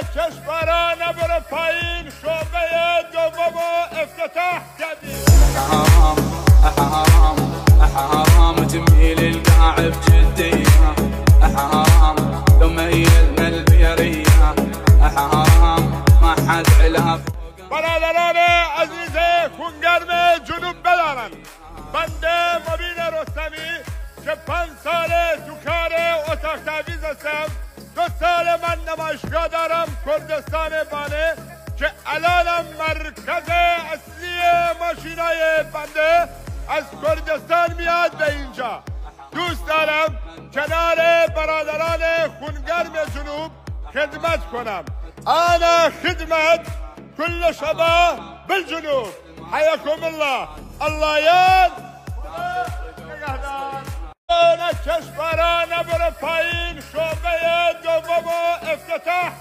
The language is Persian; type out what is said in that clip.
کشورانه برو پایین، شعبه دوم افتتاح کردیم. حرام جميل القاعد جدية، حرام لو ميلنا البيرية، حرام ما حد علاف. برادران عزیز خونگرم جنوب بدانند، بنده مبین رستمی که 5 ساله تو کار اتاق تعویض هستم. 2 سال من نمایشگاه دارم کردستان بانه که الانم مرکز اصلی ماشینای بنده از کردستان میاد به اینجا. دوست دارم کنار برادران خونگرم جنوب خدمت کنم. انا خدمت كل شباب بالجنوب. حياكم الله. الله ياد کشورانه برو پایین، شعبه دوم افتتاح